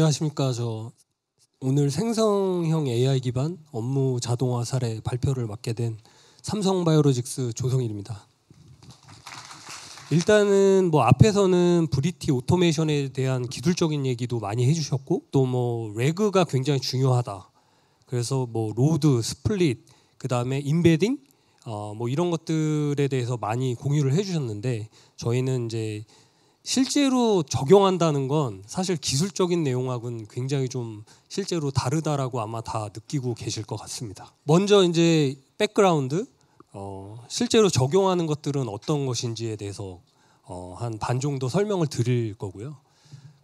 안녕하십니까. 저 오늘 생성형 AI 기반 업무 자동화 사례 발표를 맡게 된 삼성바이오로직스 조성일입니다. 일단은 뭐 앞에서는 브리티 오토메이션에 대한 기술적인 얘기도 많이 해주셨고, 또 뭐 레그가 굉장히 중요하다. 그래서 뭐 로드, 스플릿, 그 다음에 인베딩, 뭐 이런 것들에 대해서 많이 공유를 해주셨는데, 저희는 이제 실제로 적용한다는 건 사실 기술적인 내용하고는 굉장히 좀 실제로 다르다라고 아마 다 느끼고 계실 것 같습니다. 먼저 이제 백그라운드, 실제로 적용하는 것들은 어떤 것인지에 대해서 한 반 정도 설명을 드릴 거고요.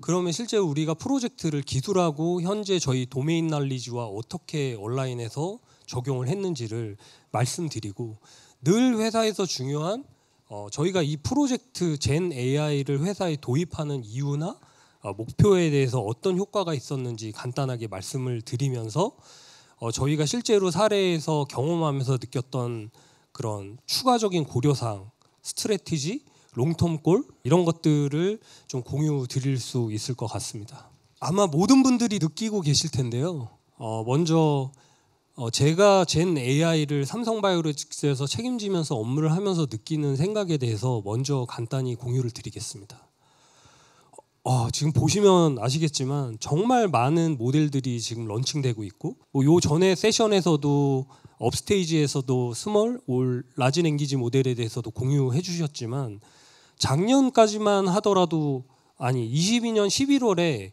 그러면 실제로 우리가 프로젝트를 기술하고 현재 저희 도메인 날리지와 어떻게 온라인에서 적용을 했는지를 말씀드리고, 늘 회사에서 중요한 저희가 이 프로젝트 젠 AI를 회사에 도입하는 이유나 목표에 대해서 어떤 효과가 있었는지 간단하게 말씀을 드리면서 저희가 실제로 사례에서 경험하면서 느꼈던 그런 추가적인 고려사항, 스트래티지, 롱텀 골 이런 것들을 좀 공유 드릴 수 있을 것 같습니다. 아마 모든 분들이 느끼고 계실 텐데요. 먼저 제가 젠 AI를 삼성바이오로직스에서 책임지면서 업무를 하면서 느끼는 생각에 대해서 먼저 간단히 공유를 드리겠습니다. 지금 보시면 아시겠지만 정말 많은 모델들이 지금 런칭되고 있고, 요 전에 세션에서도 업스테이지에서도 스몰, 올, 라지 랭귀지 모델에 대해서도 공유해 주셨지만, 작년까지만 하더라도 22년 11월에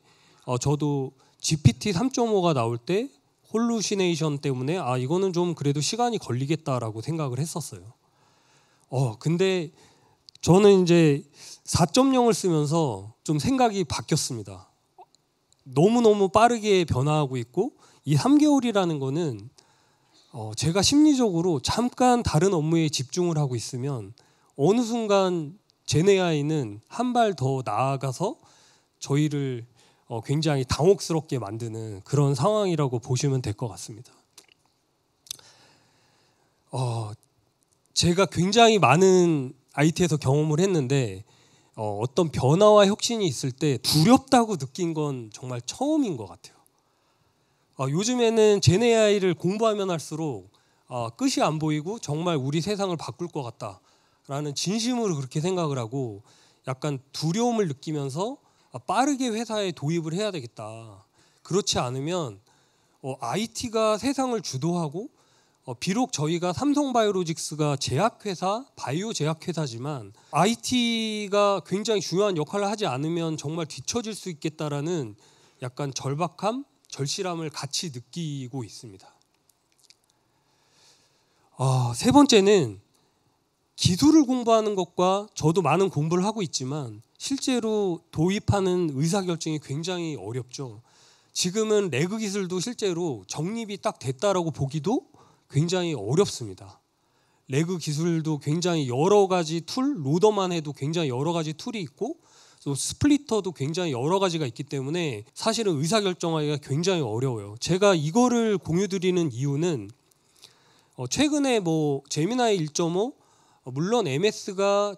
저도 GPT 3.5가 나올 때 홀루시네이션 때문에 이거는 좀 그래도 시간이 걸리겠다라고 생각을 했었어요. 근데 저는 이제 4.0을 쓰면서 좀 생각이 바뀌었습니다. 너무너무 빠르게 변화하고 있고, 이 3개월이라는 거는 제가 심리적으로 잠깐 다른 업무에 집중을 하고 있으면 어느 순간 젠 AI는 한 발 더 나아가서 저희를 굉장히 당혹스럽게 만드는 그런 상황이라고 보시면 될 것 같습니다. 제가 굉장히 많은 IT에서 경험을 했는데 어떤 변화와 혁신이 있을 때 두렵다고 느낀 건 정말 처음인 것 같아요. 요즘에는 젠 AI를 공부하면 할수록 끝이 안 보이고 정말 우리 세상을 바꿀 것 같다라는 진심으로 그렇게 생각을 하고, 약간 두려움을 느끼면서 빠르게 회사에 도입을 해야 되겠다. 그렇지 않으면 IT가 세상을 주도하고, 비록 저희가 삼성바이오로직스가 제약회사, 바이오 제약회사지만 IT가 굉장히 중요한 역할을 하지 않으면 정말 뒤처질 수 있겠다라는 약간 절박함, 절실함을 같이 느끼고 있습니다. 세 번째는 기술을 공부하는 것과, 저도 많은 공부를 하고 있지만 실제로 도입하는 의사결정이 굉장히 어렵죠. 지금은 레그 기술도 실제로 정립이 딱 됐다라고 보기도 굉장히 어렵습니다. 레그 기술도 굉장히 여러 가지 툴, 로더만 해도 굉장히 여러 가지 툴이 있고, 또 스플리터도 굉장히 여러 가지가 있기 때문에 사실은 의사결정하기가 굉장히 어려워요. 제가 이거를 공유드리는 이유는 최근에 뭐 제미나이 1.5, 물론 MS가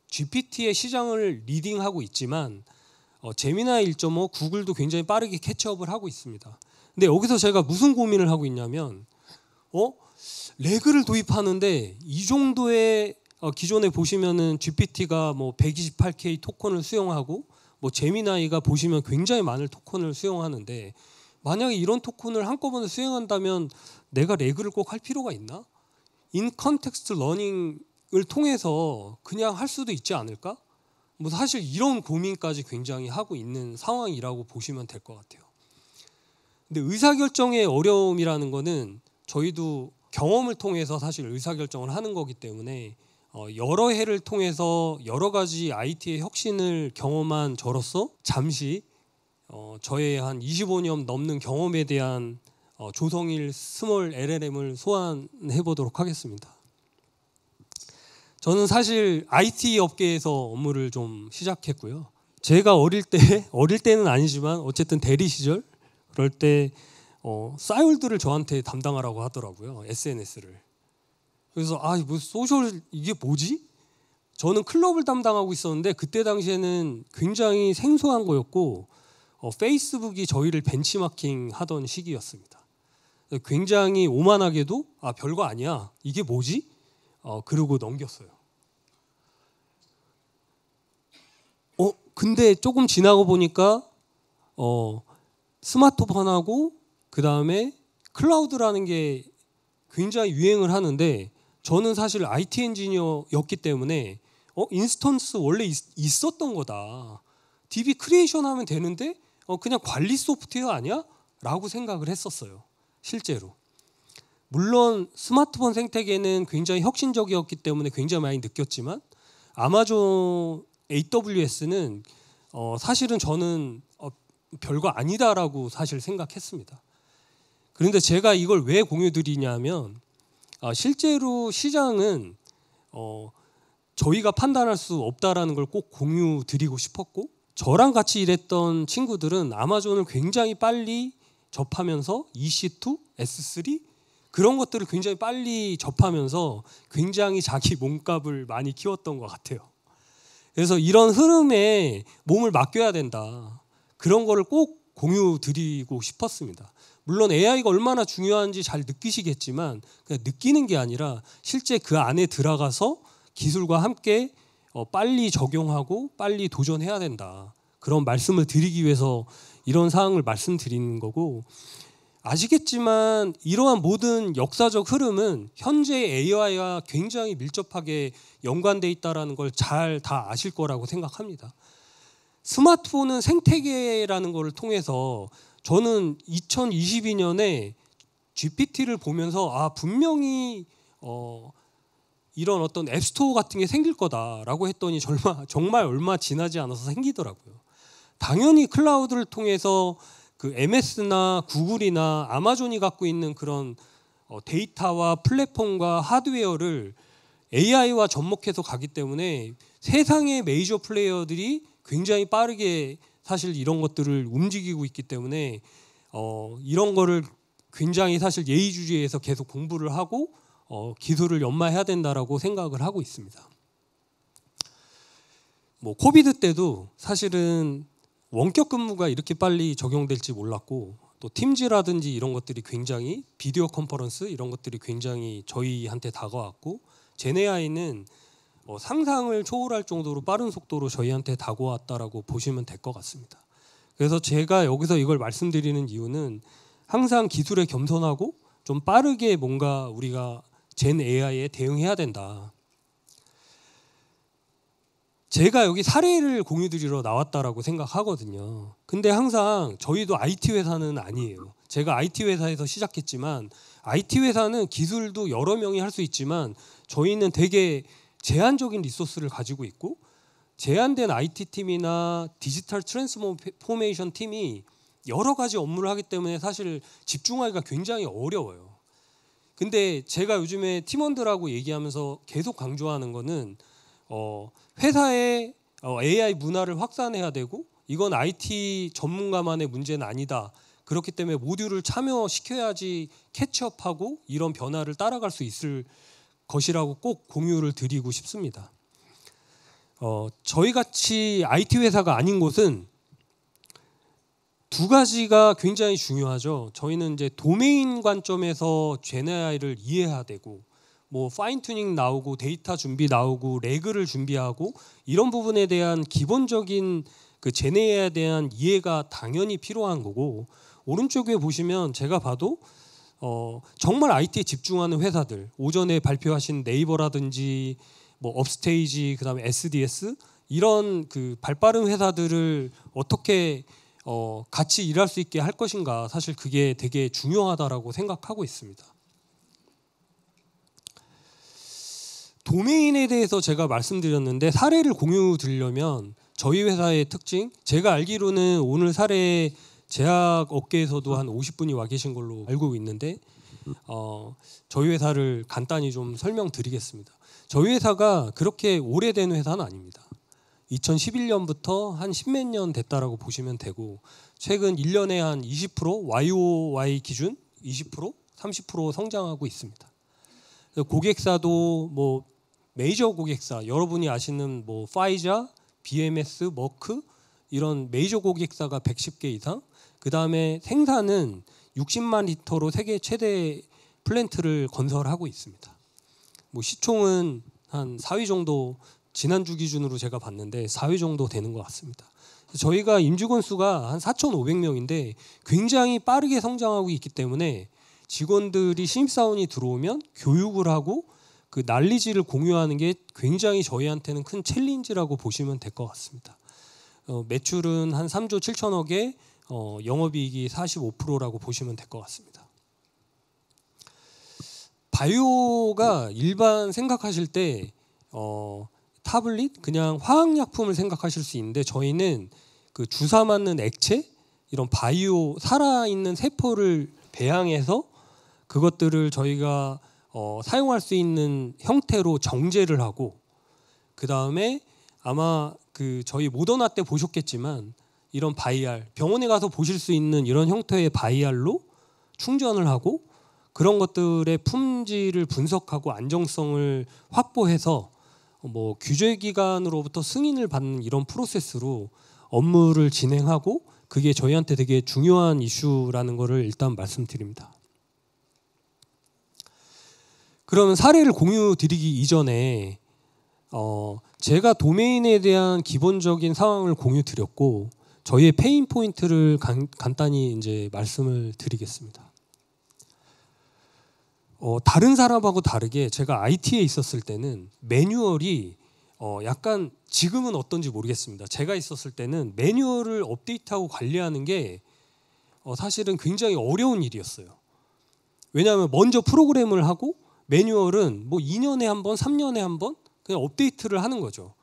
GPT의 시장을 리딩하고 있지만 제미나이 1.5, 구글도 굉장히 빠르게 캐치업을 하고 있습니다. 근데 여기서 제가 무슨 고민을 하고 있냐면 레그를 도입하는데 이 정도의 기존에 보시면은 GPT가 뭐 128K 토큰을 수용하고, 뭐 제미나이가 보시면 굉장히 많은 토큰을 수용하는데, 만약에 이런 토큰을 한꺼번에 수용한다면 내가 레그를 꼭 할 필요가 있나? 인 컨텍스트 러닝을 통해서 그냥 할 수도 있지 않을까? 뭐 사실 이런 고민까지 굉장히 하고 있는 상황이라고 보시면 될 것 같아요. 근데 의사결정의 어려움이라는 거는 저희도 경험을 통해서 사실 의사결정을 하는 거기 때문에 여러 해를 통해서 여러 가지 IT의 혁신을 경험한 저로서 잠시 저의 한 25년 넘는 경험에 대한 조성일 스몰 LLM을 소환해 보도록 하겠습니다. 저는 사실 IT 업계에서 업무를 좀 시작했고요. 제가 어릴 때는 아니지만 어쨌든 대리 시절 그럴 때 싸이월드를 저한테 담당하라고 하더라고요. SNS를. 그래서 뭐 소셜 이게 뭐지? 저는 클럽을 담당하고 있었는데 그때 당시에는 굉장히 생소한 거였고, 페이스북이 저희를 벤치마킹 하던 시기였습니다. 굉장히 오만하게도 별거 아니야, 이게 뭐지? 그러고 넘겼어요. 근데 조금 지나고 보니까 스마트폰하고 그 다음에 클라우드라는 게 굉장히 유행을 하는데, 저는 사실 IT 엔지니어였기 때문에 인스턴스 원래 있었던 거다, DB 크리에이션 하면 되는데 그냥 관리 소프트웨어 아니야? 라고 생각을 했었어요. 실제로 물론 스마트폰 생태계는 굉장히 혁신적이었기 때문에 굉장히 많이 느꼈지만, 아마존 AWS는 사실은 저는 별거 아니다라고 사실 생각했습니다. 그런데 제가 이걸 왜 공유드리냐면, 실제로 시장은 저희가 판단할 수 없다라는 걸 꼭 공유드리고 싶었고, 저랑 같이 일했던 친구들은 아마존을 굉장히 빨리 접하면서 EC2, S3 그런 것들을 굉장히 빨리 접하면서 굉장히 자기 몸값을 많이 키웠던 것 같아요. 그래서 이런 흐름에 몸을 맡겨야 된다, 그런 거를 꼭 공유드리고 싶었습니다. 물론 AI가 얼마나 중요한지 잘 느끼시겠지만, 그냥 느끼는 게 아니라 실제 그 안에 들어가서 기술과 함께 빨리 적용하고 빨리 도전해야 된다, 그런 말씀을 드리기 위해서 이런 사항을 말씀드리는 거고, 아시겠지만 이러한 모든 역사적 흐름은 현재 AI와 굉장히 밀접하게 연관돼 있다는 걸 잘 다 아실 거라고 생각합니다. 스마트폰은 생태계라는 걸 통해서 저는 2022년에 GPT를 보면서 분명히 이런 어떤 앱스토어 같은 게 생길 거다라고 했더니 정말 얼마 지나지 않아서 생기더라고요. 당연히 클라우드를 통해서 그 MS나 구글이나 아마존이 갖고 있는 그런 데이터와 플랫폼과 하드웨어를 AI와 접목해서 가기 때문에 세상의 메이저 플레이어들이 굉장히 빠르게 사실 이런 것들을 움직이고 있기 때문에 이런 거를 굉장히 사실 예의주시해서 계속 공부를 하고 기술을 연마해야 된다라고 생각을 하고 있습니다. 코비드 때도 사실은 원격 근무가 이렇게 빨리 적용될지 몰랐고, 또 팀즈라든지 이런 것들이 굉장히 비디오 컨퍼런스 이런 것들이 굉장히 저희한테 다가왔고, 제네아이는 상상을 초월할 정도로 빠른 속도로 저희한테 다가왔다라고 보시면 될 것 같습니다. 그래서 제가 여기서 이걸 말씀드리는 이유는 항상 기술에 겸손하고 좀 빠르게 뭔가 우리가 젠 AI에 대응해야 된다. 제가 여기 사례를 공유드리러 나왔다라고 생각하거든요. 근데 항상 저희도 IT 회사는 아니에요. 제가 IT 회사에서 시작했지만, IT 회사는 기술도 여러 명이 할 수 있지만 저희는 되게 제한적인 리소스를 가지고 있고, 제한된 IT 팀이나 디지털 트랜스포메이션 팀이 여러 가지 업무를 하기 때문에 사실 집중하기가 굉장히 어려워요. 근데 제가 요즘에 팀원들하고 얘기하면서 계속 강조하는 거는 회사의 AI 문화를 확산해야 되고, 이건 IT 전문가만의 문제는 아니다. 그렇기 때문에 모듈을 참여시켜야지 캐치업하고 이런 변화를 따라갈 수 있을 것이라고 꼭 공유를 드리고 싶습니다. 저희같이 IT 회사가 아닌 곳은 두 가지가 굉장히 중요하죠. 저희는 이제 도메인 관점에서 제네아이를 이해해야 되고, 파인 튜닝 나오고 데이터 준비 나오고 레그를 준비하고 이런 부분에 대한 기본적인 그 제네아이에 대한 이해가 당연히 필요한 거고, 오른쪽에 보시면 제가 봐도 정말 IT에 집중하는 회사들, 오전에 발표하신 네이버라든지 업스테이지, 그다음에 SDS 이런 그 발빠른 회사들을 어떻게 같이 일할 수 있게 할 것인가, 사실 그게 되게 중요하다라고 생각하고 있습니다. 도메인에 대해서 제가 말씀드렸는데, 사례를 공유 드리려면 저희 회사의 특징, 제가 알기로는 오늘 사례 제약 업계에서도 한 50분이 와 계신 걸로 알고 있는데, 저희 회사를 간단히 좀 설명드리겠습니다. 저희 회사가 그렇게 오래된 회사는 아닙니다. 2011년부터 한 10몇 년 됐다라고 보시면 되고, 최근 1년에 한 20% YOY 기준 20%, 30% 성장하고 있습니다. 고객사도 메이저 고객사, 여러분이 아시는 파이자, BMS, 머크 이런 메이저 고객사가 110개 이상, 그 다음에 생산은 60만 리터로 세계 최대 플랜트를 건설하고 있습니다. 뭐 시총은 한 4위 정도, 지난주 기준으로 제가 봤는데 4위 정도 되는 것 같습니다. 저희가 임직원 수가 한 4,500명인데 굉장히 빠르게 성장하고 있기 때문에 직원들이 신입사원이 들어오면 교육을 하고 그 난리지를 공유하는 게 굉장히 저희한테는 큰 챌린지라고 보시면 될 것 같습니다. 매출은 한 3조 7천억에 영업이익이 45%라고 보시면 될 것 같습니다. 바이오가 일반 생각하실 때 타블릿 그냥 화학약품을 생각하실 수 있는데 저희는 그 주사 맞는 액체 이런 바이오 살아있는 세포를 배양해서 그것들을 저희가 사용할 수 있는 형태로 정제를 하고 그 다음에 아마 그 저희 모더나 때 보셨겠지만 이런 바이알 병원에 가서 보실 수 있는 이런 형태의 바이알로 충전을 하고 그런 것들의 품질을 분석하고 안정성을 확보해서 뭐 규제기관으로부터 승인을 받는 이런 프로세스로 업무를 진행하고 그게 저희한테 되게 중요한 이슈라는 것을 일단 말씀드립니다. 그러면 사례를 공유 드리기 이전에 제가 도메인에 대한 기본적인 상황을 공유 드렸고 저희의 페인 포인트를 간단히 이제 말씀을 드리겠습니다. 다른 사람하고 다르게 제가 IT에 있었을 때는 매뉴얼이 약간 지금은 어떤지 모르겠습니다. 제가 있었을 때는 매뉴얼을 업데이트하고 관리하는 게 사실은 굉장히 어려운 일이었어요. 왜냐하면 먼저 프로그램을 하고 매뉴얼은 뭐 2년에 한 번, 3년에 한 번 그냥 업데이트를 하는 거죠.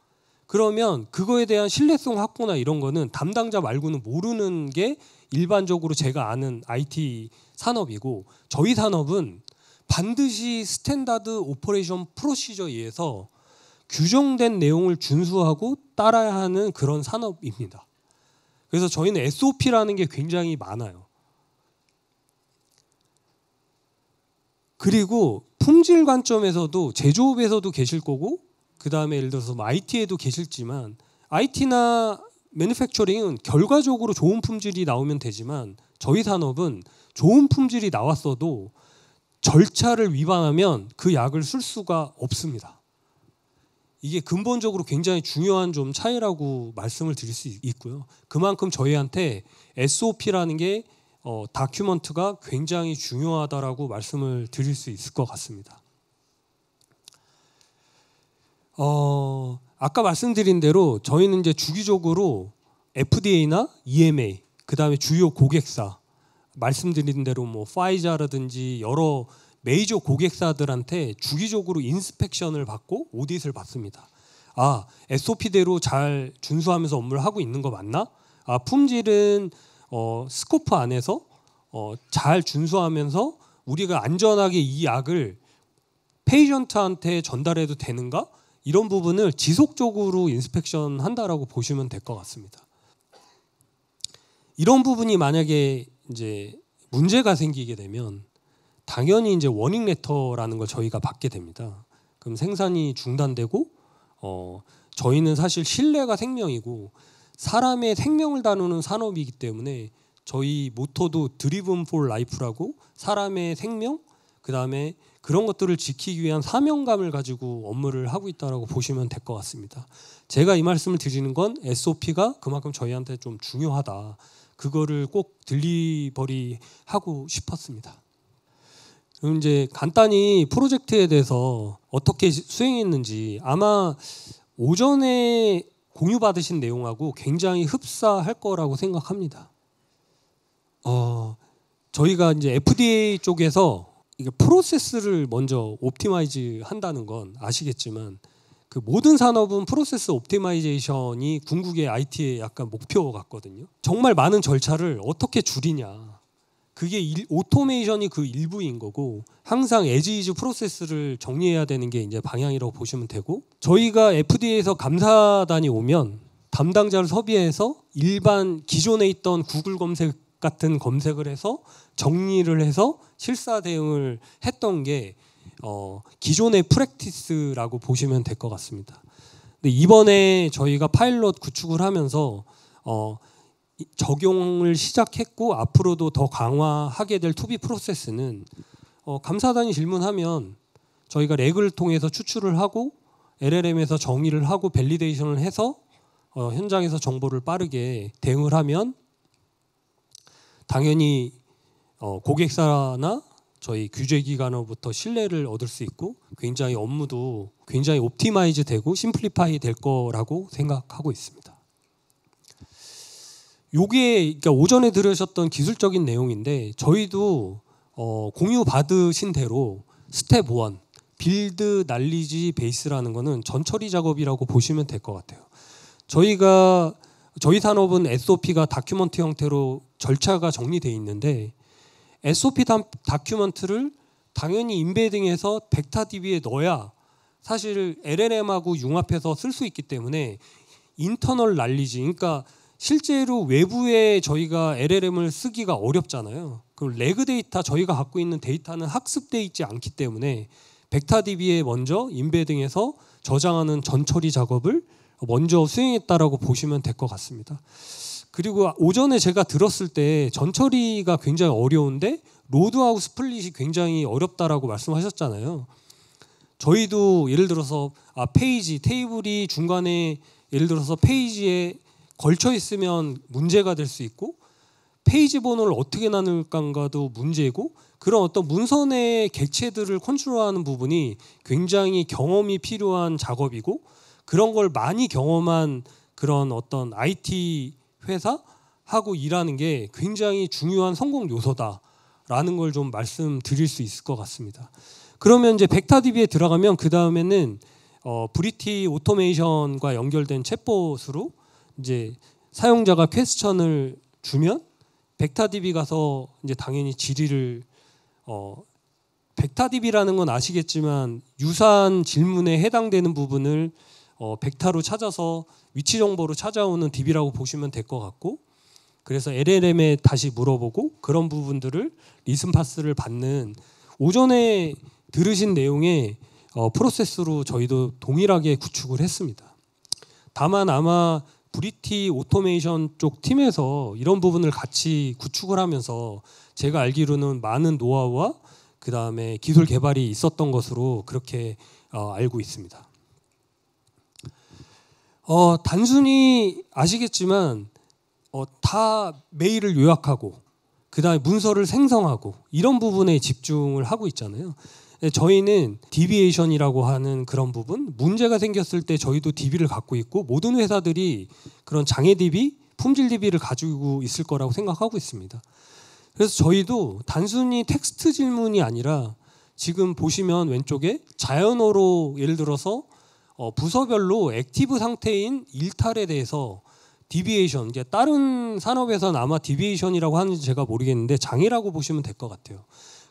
그러면 그거에 대한 신뢰성 확보나 이런 거는 담당자 말고는 모르는 게 일반적으로 제가 아는 IT 산업이고 저희 산업은 반드시 스탠다드 오퍼레이션 프로시저에 의해서 규정된 내용을 준수하고 따라야 하는 그런 산업입니다. 그래서 저희는 SOP라는 게 굉장히 많아요. 그리고 품질 관점에서도 제조업에서도 계실 거고 그 다음에 예를 들어서 뭐 IT에도 계실지만 IT나 매니팩처링은 결과적으로 좋은 품질이 나오면 되지만 저희 산업은 좋은 품질이 나왔어도 절차를 위반하면 그 약을 쓸 수가 없습니다. 이게 근본적으로 굉장히 중요한 좀 차이라고 말씀을 드릴 수 있고요. 그만큼 저희한테 SOP라는 게 다큐먼트가 굉장히 중요하다라고 말씀을 드릴 수 있을 것 같습니다. 아까 말씀드린 대로 저희는 이제 주기적으로 FDA나 EMA, 그 다음에 주요 고객사, 말씀드린 대로 뭐 파이자라든지 여러 메이저 고객사들한테 주기적으로 인스펙션을 받고 오디트를 받습니다. 아, SOP대로 잘 준수하면서 업무를 하고 있는 거 맞나? 아, 품질은 스코프 안에서 잘 준수하면서 우리가 안전하게 이 약을 페이션트한테 전달해도 되는가? 이런 부분을 지속적으로 인스펙션 한다라고 보시면 될 것 같습니다. 이런 부분이 만약에 이제 문제가 생기게 되면 당연히 이제 워닝 레터라는 걸 저희가 받게 됩니다. 그럼 생산이 중단되고 저희는 사실 신뢰가 생명이고 사람의 생명을 다루는 산업이기 때문에 저희 모토도 드리븐 폴 라이프라고 사람의 생명 그다음에 그런 것들을 지키기 위한 사명감을 가지고 업무를 하고 있다라고 보시면 될 것 같습니다. 제가 이 말씀을 드리는 건 SOP가 그만큼 저희한테 좀 중요하다. 그거를 꼭 딜리버리 하고 싶었습니다. 그럼 이제 간단히 프로젝트에 대해서 어떻게 수행했는지 아마 오전에 공유받으신 내용하고 굉장히 흡사할 거라고 생각합니다. 저희가 이제 FDA 쪽에서 이게 프로세스를 먼저 옵티마이즈 한다는 건 아시겠지만 그 모든 산업은 프로세스 옵티마이제이션이 궁극의 IT의 약간 목표 같거든요. 정말 많은 절차를 어떻게 줄이냐. 그게 오토메이션이 그 일부인 거고 항상 에지이즈 프로세스를 정리해야 되는 게 이제 방향이라고 보시면 되고 저희가 FDA에서 감사단이 오면 담당자를 섭외해서 일반 기존에 있던 구글 검색 같은 검색을 해서 정리를 해서 실사 대응을 했던 게 기존의 프랙티스라고 보시면 될 것 같습니다. 근데 이번에 저희가 파일럿 구축을 하면서 적용을 시작했고 앞으로도 더 강화하게 될 투비 프로세스는 감사단이 질문하면 저희가 렉을 통해서 추출을 하고 LLM에서 정의를 하고 밸리데이션을 해서 현장에서 정보를 빠르게 대응을 하면 당연히 고객사나 저희 규제기관으로부터 신뢰를 얻을 수 있고 굉장히 업무도 굉장히 옵티마이즈 되고 심플리파이 될 거라고 생각하고 있습니다. 요게 그러니까 오전에 들으셨던 기술적인 내용인데 저희도 공유 받으신 대로 스텝 1 빌드 날리지 베이스라는 거는 전처리 작업이라고 보시면 될 것 같아요. 저희 산업은 SOP가 다큐먼트 형태로 절차가 정리되어 있는데 SOP 다큐먼트를 당연히 인베딩해서 벡타DB에 넣어야 사실 LLM하고 융합해서 쓸 수 있기 때문에 인터널 날리지 그러니까 실제로 외부에 저희가 LLM을 쓰기가 어렵잖아요. 그럼 레그 데이터 저희가 갖고 있는 데이터는 학습되어 있지 않기 때문에 벡타DB에 먼저 인베딩해서 저장하는 전처리 작업을 먼저 수행했다라고 보시면 될 것 같습니다. 그리고 오전에 제가 들었을 때 전처리가 굉장히 어려운데 로드하고 스플릿이 굉장히 어렵다라고 말씀하셨잖아요. 저희도 예를 들어서 페이지, 테이블이 중간에 예를 들어서 페이지에 걸쳐 있으면 문제가 될 수 있고 페이지 번호를 어떻게 나눌까도 문제고 그런 어떤 문선의 객체들을 컨트롤하는 부분이 굉장히 경험이 필요한 작업이고 그런 걸 많이 경험한 그런 어떤 IT 회사하고 일하는 게 굉장히 중요한 성공 요소다라는 걸 좀 말씀드릴 수 있을 것 같습니다. 그러면 이제 벡타DB에 들어가면 그 다음에는 브리티 오토메이션과 연결된 챗봇으로 이제 사용자가 퀘스천을 주면 벡타DB 가서 이제 당연히 질의를 벡타DB라는 건 아시겠지만 유사한 질문에 해당되는 부분을 벡타로 찾아서 위치 정보로 찾아오는 DB라고 보시면 될 것 같고 그래서 LLM에 다시 물어보고 그런 부분들을 리슨 파스를 받는 오전에 들으신 내용의 프로세스로 저희도 동일하게 구축을 했습니다. 다만 아마 브리티 오토메이션 쪽 팀에서 이런 부분을 같이 구축을 하면서 제가 알기로는 많은 노하우와 그 다음에 기술 개발이 있었던 것으로 그렇게 알고 있습니다. 단순히 아시겠지만 다 메일을 요약하고 그 다음에 문서를 생성하고 이런 부분에 집중을 하고 있잖아요. 저희는 디비에이션이라고 하는 그런 부분 문제가 생겼을 때 저희도 DB를 갖고 있고 모든 회사들이 그런 장애 DB, 품질 DB를 가지고 있을 거라고 생각하고 있습니다. 그래서 저희도 단순히 텍스트 질문이 아니라 지금 보시면 왼쪽에 자연어로 예를 들어서 부서별로 액티브 상태인 일탈에 대해서 디비에이션, 이제 다른 산업에서는 아마 디비에이션이라고 하는지 제가 모르겠는데 장애라고 보시면 될 것 같아요.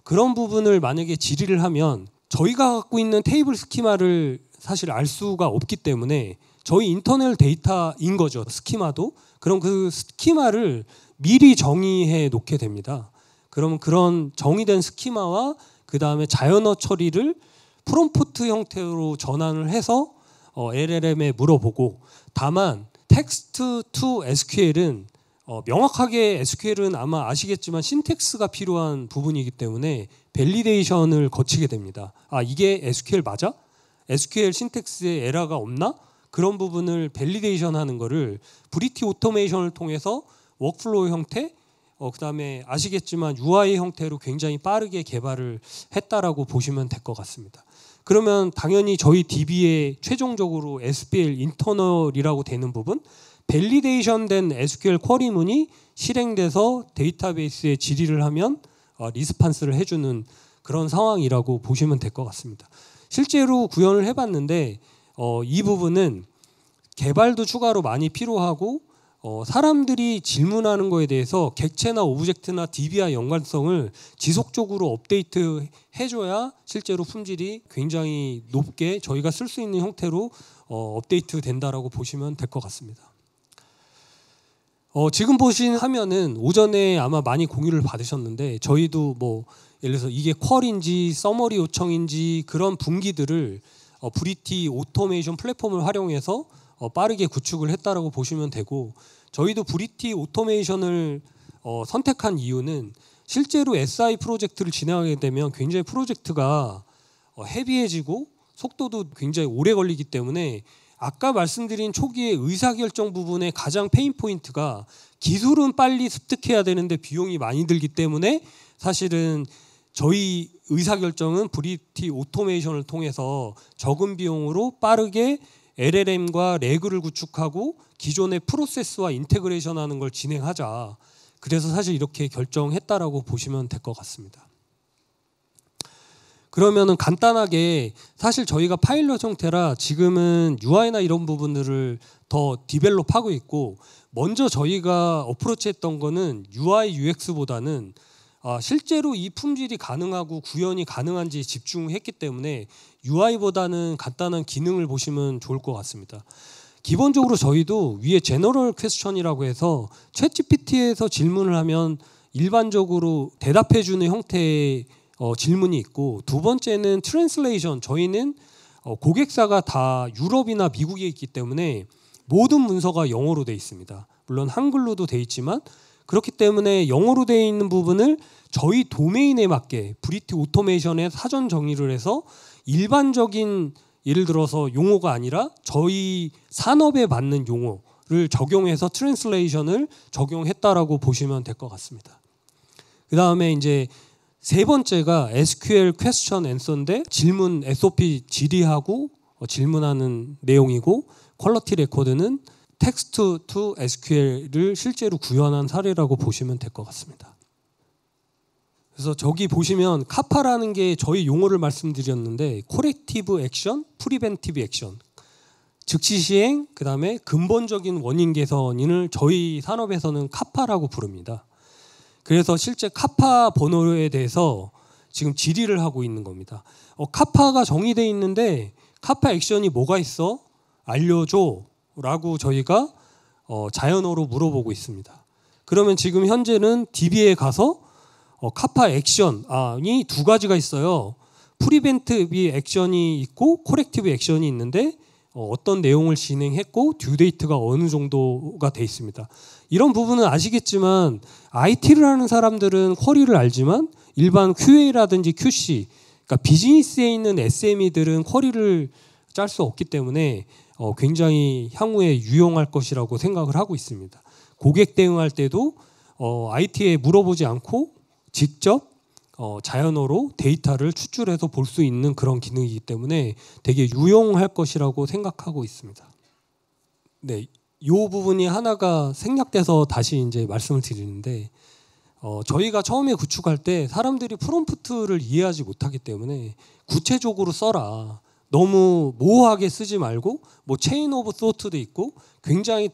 그런 부분을 만약에 질의를 하면 저희가 갖고 있는 테이블 스키마를 사실 알 수가 없기 때문에 저희 인터널 데이터인 거죠. 스키마도. 그럼 그 스키마를 미리 정의해 놓게 됩니다. 그러면 그런 정의된 스키마와 그 다음에 자연어 처리를 프롬프트 형태로 전환을 해서 LLM에 물어보고 다만 텍스트 투 SQL은 명확하게 SQL은 아마 아시겠지만 신텍스가 필요한 부분이기 때문에 밸리데이션을 거치게 됩니다. 이게 SQL 맞아? SQL 신텍스에 에러가 없나? 그런 부분을 밸리데이션 하는 거를 브리티 오토메이션을 통해서 워크플로우 형태 그다음에 아시겠지만 UI 형태로 굉장히 빠르게 개발을 했다라고 보시면 될 것 같습니다. 그러면 당연히 저희 DB에 최종적으로 SPL 인터널이라고 되는 부분 밸리데이션된 SQL 쿼리문이 실행돼서 데이터베이스에 질의를 하면 리스판스를 해주는 그런 상황이라고 보시면 될 것 같습니다. 실제로 구현을 해봤는데 이 부분은 개발도 추가로 많이 필요하고 사람들이 질문하는 거에 대해서 객체나 오브젝트나 DB와 연관성을 지속적으로 업데이트 해줘야 실제로 품질이 굉장히 높게 저희가 쓸 수 있는 형태로 업데이트 된다라고 보시면 될 것 같습니다. 지금 보신 화면은 오전에 아마 많이 공유를 받으셨는데 저희도 뭐 예를 들어서 이게 퀄인지 서머리 요청인지 그런 분기들을 브리티 오토메이션 플랫폼을 활용해서 빠르게 구축을 했다라고 보시면 되고, 저희도 브리티 오토메이션을 선택한 이유는 실제로 SI 프로젝트를 진행하게 되면 굉장히 프로젝트가 헤비해지고 속도도 굉장히 오래 걸리기 때문에 아까 말씀드린 초기의 의사결정 부분의 가장 페인 포인트가 기술은 빨리 습득해야 되는데 비용이 많이 들기 때문에 사실은 저희 의사결정은 브리티 오토메이션을 통해서 적은 비용으로 빠르게 LLM과 레그를 구축하고 기존의 프로세스와 인테그레이션하는 걸 진행하자. 그래서 사실 이렇게 결정했다라고 보시면 될 것 같습니다. 그러면은 간단하게 사실 저희가 파일럿 형태라 지금은 UI나 이런 부분들을 더 디벨롭하고 있고, 먼저 저희가 어프로치했던 거는 UI UX보다는 실제로 이 품질이 가능하고 구현이 가능한지 집중했기 때문에 UI보다는 간단한 기능을 보시면 좋을 것 같습니다. 기본적으로 저희도 위에 제너럴 퀘스천이라고 해서 챗GPT에서 질문을 하면 일반적으로 대답해주는 형태의 질문이 있고, 두 번째는 트랜슬레이션. 저희는 고객사가 다 유럽이나 미국에 있기 때문에 모든 문서가 영어로 돼 있습니다. 물론 한글로도 돼 있지만 그렇기 때문에 영어로 돼 있는 부분을 저희 도메인에 맞게 브리티 오토메이션에 사전 정의를 해서 일반적인 예를 들어서 용어가 아니라 저희 산업에 맞는 용어를 적용해서 트랜슬레이션을 적용했다라고 보시면 될 것 같습니다. 그 다음에 이제 세 번째가 SQL 퀘스천 앤서인데 질문 SOP 질의하고 질문하는 내용이고, 퀄리티 레코드는 텍스트 투 SQL을 실제로 구현한 사례라고 보시면 될 것 같습니다. 그래서 저기 보시면 카파라는 게 저희 용어를 말씀드렸는데 코렉티브 액션, 프리벤티브 액션, 즉시 시행, 그 다음에 근본적인 원인 개선을 저희 산업에서는 카파라고 부릅니다. 그래서 실제 카파 번호에 대해서 지금 질의를 하고 있는 겁니다. 카파가 정의되어 있는데 카파 액션이 뭐가 있어? 알려줘 라고 저희가 자연어로 물어보고 있습니다. 그러면 지금 현재는 DB에 가서 카파 액션이 두 가지가 있어요. 프리벤티브 액션이 있고 코렉티브 액션이 있는데 어떤 내용을 진행했고 듀 데이트가 어느 정도가 돼 있습니다. 이런 부분은 아시겠지만 IT를 하는 사람들은 쿼리를 알지만 일반 QA라든지 QC, 그러니까 비즈니스에 있는 SME들은 쿼리를 짤 수 없기 때문에 굉장히 향후에 유용할 것이라고 생각을 하고 있습니다. 고객 대응할 때도 IT에 물어보지 않고 직접 자연어로 데이터를 추출해서 볼 수 있는 그런 기능이기 때문에 되게 유용할 것이라고 생각하고 있습니다. 네, 이 부분이 하나가 생략돼서 다시 이제 말씀을 드리는데, 저희가 처음에 구축할 때 사람들이 프롬프트를 이해하지 못하기 때문에 구체적으로 써라. 너무 모호하게 쓰지 말고 뭐 체인 오브 소트도 있고 굉장히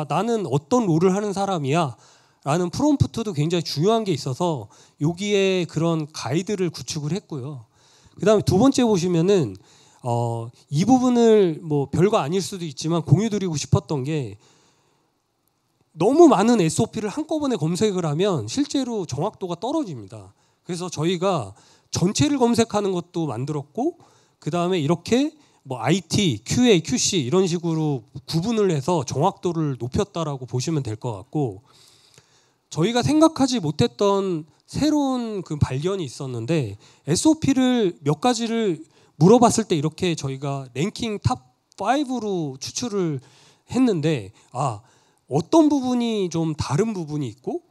나는 어떤 롤을 하는 사람이야 라는 프롬프트도 굉장히 중요한 게 있어서 여기에 그런 가이드를 구축을 했고요. 그 다음에 두 번째 보시면은 이 부분을 뭐 별거 아닐 수도 있지만 공유드리고 싶었던 게, 너무 많은 SOP를 한꺼번에 검색을 하면 실제로 정확도가 떨어집니다. 그래서 저희가 전체를 검색하는 것도 만들었고, 그 다음에 이렇게 뭐 IT, QA, QC 이런 식으로 구분을 해서 정확도를 높였다라고 보시면 될 것 같고, 저희가 생각하지 못했던 새로운 그 발견이 있었는데, SOP를 몇 가지를 물어봤을 때 이렇게 저희가 랭킹 탑 5로 추출을 했는데, 어떤 부분이 좀 다른 부분이 있고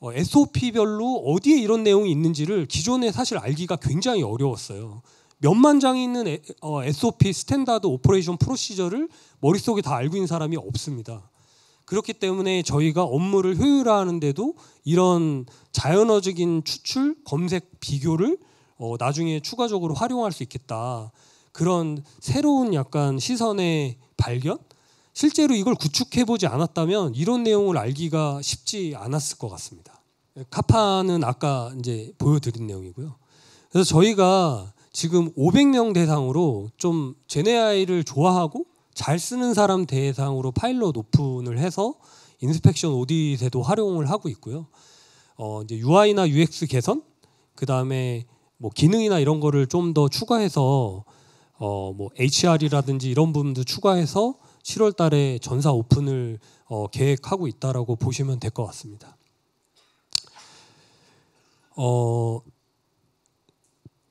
SOP별로 어디에 이런 내용이 있는지를 기존에 사실 알기가 굉장히 어려웠어요. 몇만 장이 있는 SOP 스탠다드 오퍼레이션 프로시저를 머릿속에 다 알고 있는 사람이 없습니다. 그렇기 때문에 저희가 업무를 효율화하는데도 이런 자연어적인 추출, 검색, 비교를 나중에 추가적으로 활용할 수 있겠다. 그런 새로운 약간 시선의 발견? 실제로 이걸 구축해보지 않았다면 이런 내용을 알기가 쉽지 않았을 것 같습니다. 카파는 아까 이제 보여드린 내용이고요. 그래서 저희가 지금 500명 대상으로 좀 제네AI를 좋아하고 잘 쓰는 사람 대상으로 파일럿 오픈을 해서 인스펙션 오딧에도 활용을 하고 있고요. 이제 UI나 UX 개선, 그 다음에 뭐 기능이나 이런 거를 좀 더 추가해서 뭐 HR이라든지 이런 부분도 추가해서 7월 달에 전사 오픈을 계획하고 있다라고 보시면 될 것 같습니다.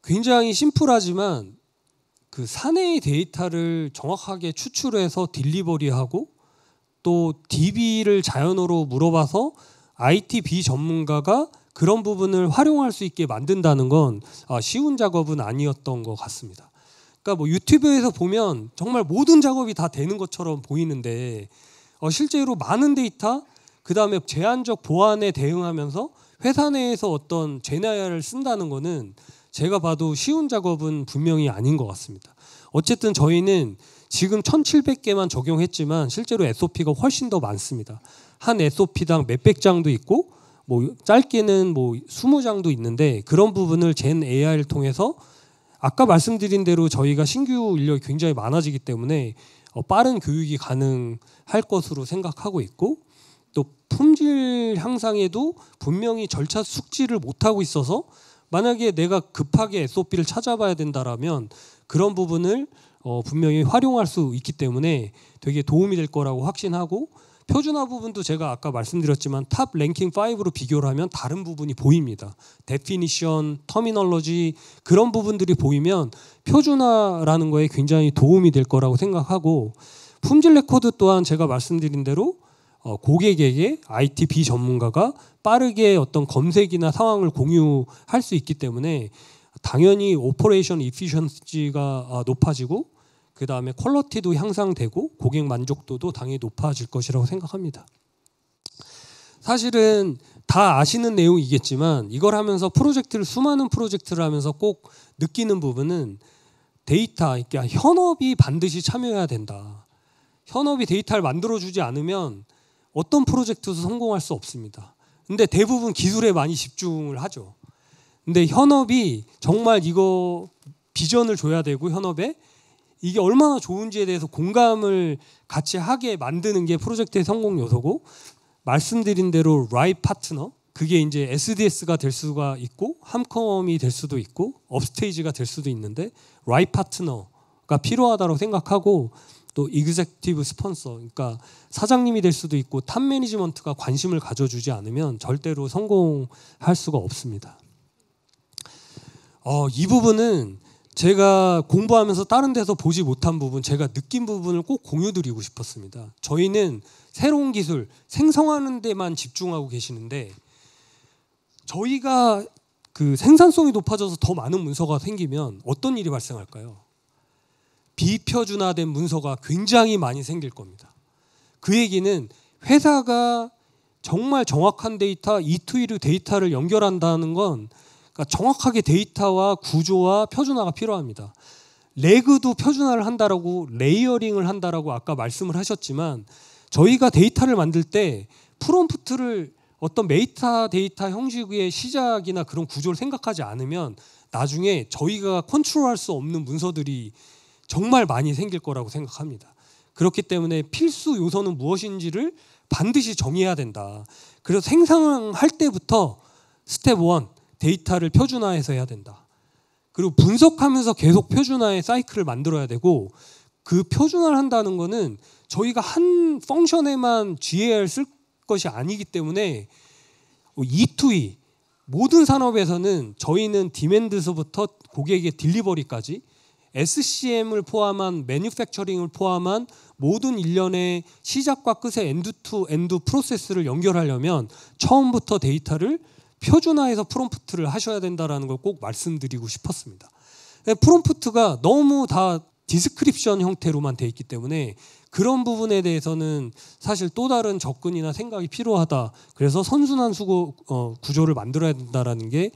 굉장히 심플하지만 그 사내의 데이터를 정확하게 추출해서 딜리버리하고 또 DB를 자연어로 물어봐서 IT 비전문가가 그런 부분을 활용할 수 있게 만든다는 건 쉬운 작업은 아니었던 것 같습니다. 그러니까 뭐 유튜브에서 보면 정말 모든 작업이 다 되는 것처럼 보이는데 실제로 많은 데이터, 그 다음에 제한적 보안에 대응하면서 회사 내에서 어떤 제나야를 쓴다는 거는 제가 봐도 쉬운 작업은 분명히 아닌 것 같습니다. 어쨌든 저희는 지금 1700개만 적용했지만 실제로 SOP가 훨씬 더 많습니다. 한 SOP당 몇백 장도 있고 뭐 짧게는 뭐 20장도 있는데 그런 부분을 젠 AI를 통해서 아까 말씀드린 대로 저희가 신규 인력이 굉장히 많아지기 때문에 빠른 교육이 가능할 것으로 생각하고 있고 또 품질 향상에도 분명히 절차 숙지를 못하고 있어서 만약에 내가 급하게 SOP를 찾아봐야 된다라면 그런 부분을 분명히 활용할 수 있기 때문에 되게 도움이 될 거라고 확신하고 표준화 부분도 제가 아까 말씀드렸지만 탑 랭킹 5로 비교를 하면 다른 부분이 보입니다. 데피니션, 터미널로지 그런 부분들이 보이면 표준화라는 거에 굉장히 도움이 될 거라고 생각하고 품질 레코드 또한 제가 말씀드린 대로 고객에게 IT 비전문가가 빠르게 어떤 검색이나 상황을 공유할 수 있기 때문에 당연히 오퍼레이션 이피션시가 높아지고 그 다음에 퀄리티도 향상되고 고객 만족도도 당연히 높아질 것이라고 생각합니다. 사실은 다 아시는 내용이겠지만 이걸 하면서 수많은 프로젝트를 하면서 꼭 느끼는 부분은 데이터, 그러니까 현업이 반드시 참여해야 된다. 현업이 데이터를 만들어주지 않으면 어떤 프로젝트도 성공할 수 없습니다. 근데 대부분 기술에 많이 집중을 하죠. 근데 현업이 정말 이거 비전을 줘야 되고 현업에 이게 얼마나 좋은지에 대해서 공감을 같이 하게 만드는 게 프로젝트의 성공 요소고 말씀드린 대로 right 파트너 그게 이제 SDS가 될 수가 있고 함컴이 될 수도 있고 업스테이지가 될 수도 있는데 right 파트너가 필요하다고 생각하고 또 executive 스폰서 그러니까 사장님이 될 수도 있고 탑 매니지먼트가 관심을 가져주지 않으면 절대로 성공할 수가 없습니다. 이 부분은 제가 공부하면서 다른 데서 보지 못한 부분, 제가 느낀 부분을 꼭 공유드리고 싶었습니다. 저희는 새로운 기술 생성하는 데만 집중하고 계시는데 저희가 그 생산성이 높아져서 더 많은 문서가 생기면 어떤 일이 발생할까요? 비표준화된 문서가 굉장히 많이 생길 겁니다. 그 얘기는 회사가 정말 정확한 데이터, E2E 데이터를 연결한다는 건 그러니까 정확하게 데이터와 구조와 표준화가 필요합니다. 레그도 표준화를 한다라고 레이어링을 한다라고 아까 말씀을 하셨지만 저희가 데이터를 만들 때 프롬프트를 어떤 메타 데이터 형식의 시작이나 그런 구조를 생각하지 않으면 나중에 저희가 컨트롤할 수 없는 문서들이 정말 많이 생길 거라고 생각합니다. 그렇기 때문에 필수 요소는 무엇인지를 반드시 정해야 된다. 그래서 생산할 때부터 스텝 1 데이터를 표준화해서 해야 된다. 그리고 분석하면서 계속 표준화의 사이클을 만들어야 되고 그 표준화를 한다는 거는 저희가 한 펑션에만 GA를 쓸 것이 아니기 때문에 E2E 모든 산업에서는 저희는 디맨드서부터 고객의 딜리버리까지 SCM을 포함한 매뉴팩처링을 포함한 모든 일련의 시작과 끝의 엔드 투 엔드 프로세스를 연결하려면 처음부터 데이터를 표준화해서 프롬프트를 하셔야 된다는 걸 꼭 말씀드리고 싶었습니다. 프롬프트가 너무 다 디스크립션 형태로만 돼 있기 때문에 그런 부분에 대해서는 사실 또 다른 접근이나 생각이 필요하다. 그래서 선순환 구조를 만들어야 된다는 게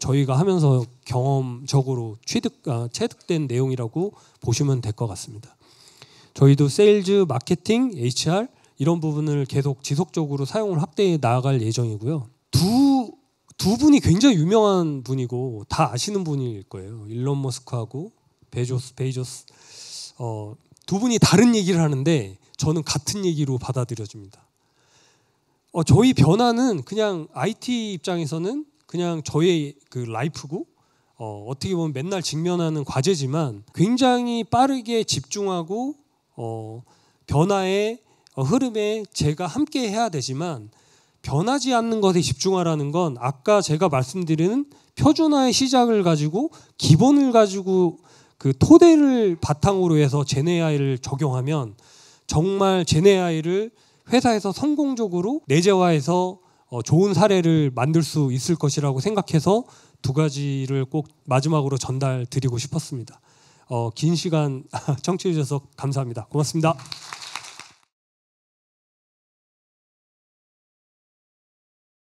저희가 하면서 경험적으로 체득된 내용이라고 보시면 될 것 같습니다. 저희도 세일즈, 마케팅, HR 이런 부분을 계속 지속적으로 사용을 확대해 나아갈 예정이고요. 두 분이 굉장히 유명한 분이고 다 아시는 분일 거예요. 일론 머스크하고 베조스. 두 분이 다른 얘기를 하는데 저는 같은 얘기로 받아들여집니다. 저희 변화는 그냥 IT 입장에서는 그냥 저의 그 라이프고 어떻게 보면 맨날 직면하는 과제지만 굉장히 빠르게 집중하고 변화의 흐름에 제가 함께 해야 되지만 변하지 않는 것에 집중하라는 건 아까 제가 말씀드리는 표준화의 시작을 가지고 기본을 가지고 그 토대를 바탕으로 해서 제네AI를 적용하면 정말 제네AI를 회사에서 성공적으로 내재화해서 좋은 사례를 만들 수 있을 것이라고 생각해서 두 가지를 꼭 마지막으로 전달드리고 싶었습니다. 긴 시간 청취해 주셔서 감사합니다. 고맙습니다.